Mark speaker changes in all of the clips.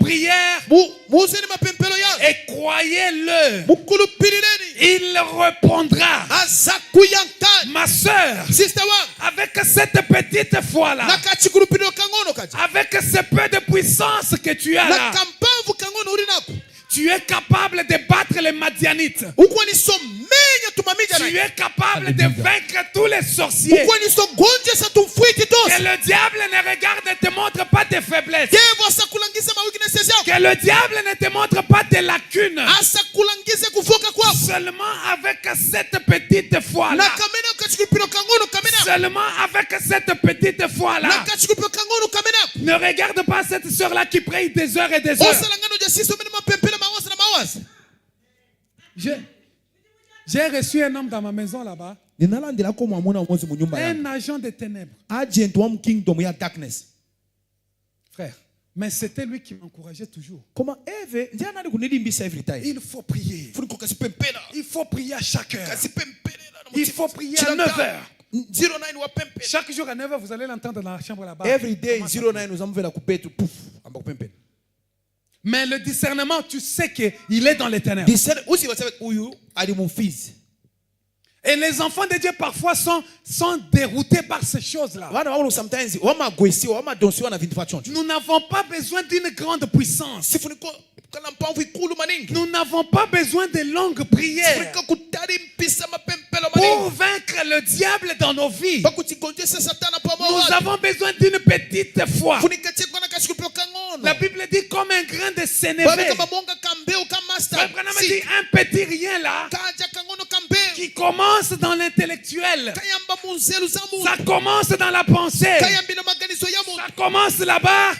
Speaker 1: prières et croyez-le. Il répondra. Ma soeur, avec cette petite foi-là, avec ce peu de puissance que tu as là, tu es capable de battre les Madianites. Tu es capable de vaincre tous les sorciers. Que le diable ne regarde et ne te montre pas tes faiblesses. Que le diable ne te montre pas tes lacunes. Seulement avec cette petite foi-là. Seulement avec cette petite foi-là. Ne regarde pas cette soeur-là qui prie des heures et des heures. J'ai reçu un homme dans ma maison là-bas. Un agent de ténèbres. Frère, mais c'était lui qui m'encourageait toujours. Il faut prier. Il faut prier à chaque heure. Il faut prier à 9 heures. Chaque jour à 9 heures, vous allez l'entendre dans la chambre là-bas. Every day, 09, nous allons faire la coupette. Mais le discernement, tu sais qu'il est dans les ténèbres. Et les enfants de Dieu parfois sont déroutés par ces choses-là. Nous n'avons pas besoin d'une grande puissance. Nous n'avons pas besoin de longues prières pour vaincre le diable dans nos vies. Nous avons besoin d'une petite foi. La Bible dit comme un grain de sénévé. Abraham dit un petit rien là qui commence dans l'intellectuel. Ça commence dans la pensée. Ça commence là-bas.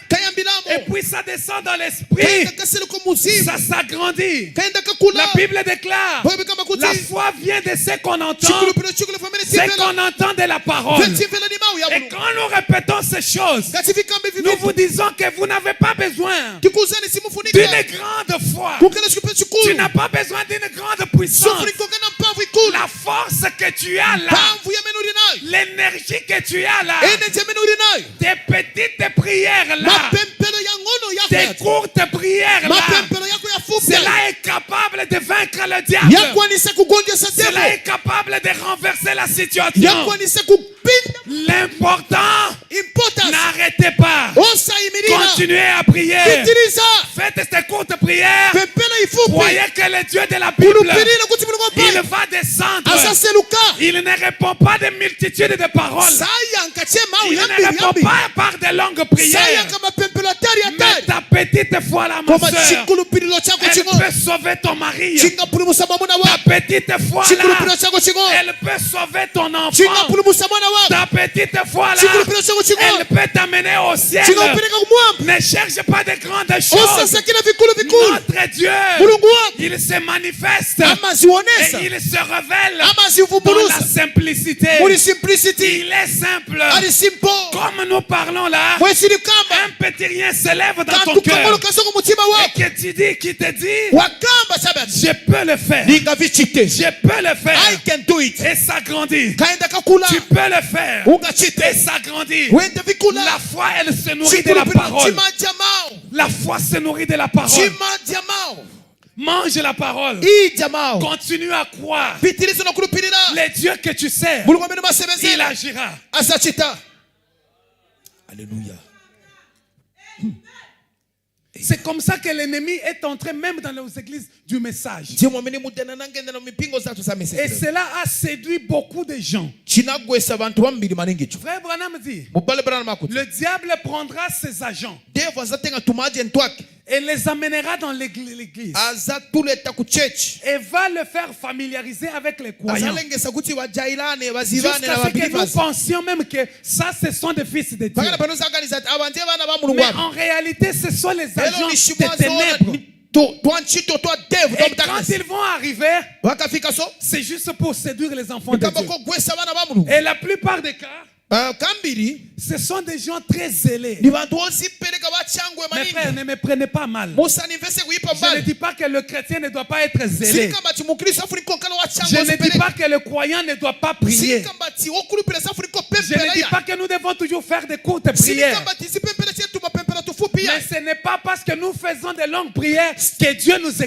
Speaker 1: Et puis ça descend dans l'esprit. Ça s'agrandit. La Bible déclare la foi vient de ce qu'on entend. C'est qu'on entend de la parole. Et quand nous répétons ces choses, nous vous disons que vous n'avez pas besoin d'une grande foi. Tu n'as pas besoin d'une grande puissance. La force que tu as là, l'énergie que tu as là, tes petites prières là, tes courtes prières là, cela est capable de vaincre le diable. Cela est capable de renverser la situation. L'important, n'arrêtez pas. Continuez à prier. Faites ces courtes prières. Croyez que le Dieu de la Bible, il va descendre. Il ne répond pas de multitudes de paroles. Il ne répond pas par de longues prières. Mais ta petite foi là, ma soeur, elle peut sauver ton mari. Ta petite foi là, elle peut sauver ton enfant. Ta petite foi là, elle peut t'amener au ciel. Ne cherche pas de grandes choses. Notre Dieu, il se manifeste et il se révèle dans la simplicité. Il est simple. Comme nous parlons là, un petit rien se lève dans ton cœur et que tu dis, qui te dit, je peux le faire. Je peux le faire. Et ça grandit. Tu peux le faire. Et ça grandit. La foi, elle se nourrit de la parole. La foi se nourrit de la parole. Mange la parole. Continue à croire. Le Dieu que tu sers, il agira. Alléluia. C'est comme ça que l'ennemi est entré même dans nos églises du message. Et cela a séduit beaucoup de gens. Frère Branham dit, le diable prendra ses agents et les amènera dans l'église et va le faire familiariser avec les croyants. Jusqu'à ce que nous pensions même que ça, ce sont des fils de Dieu. Mais en réalité, ce sont les agents des ténèbres. Et quand ils vont arriver, c'est juste pour séduire les enfants de Dieu. Et la plupart des cas, ce sont des gens très zélés. Mes frères, ne me prenez pas mal. Je ne dis pas que le chrétien ne doit pas être zélé. Je ne dis pas que le croyant ne doit pas prier. Je ne dis pas que nous devons toujours faire des courtes prières. Mais ce n'est pas parce que nous faisons de longues prières que Dieu nous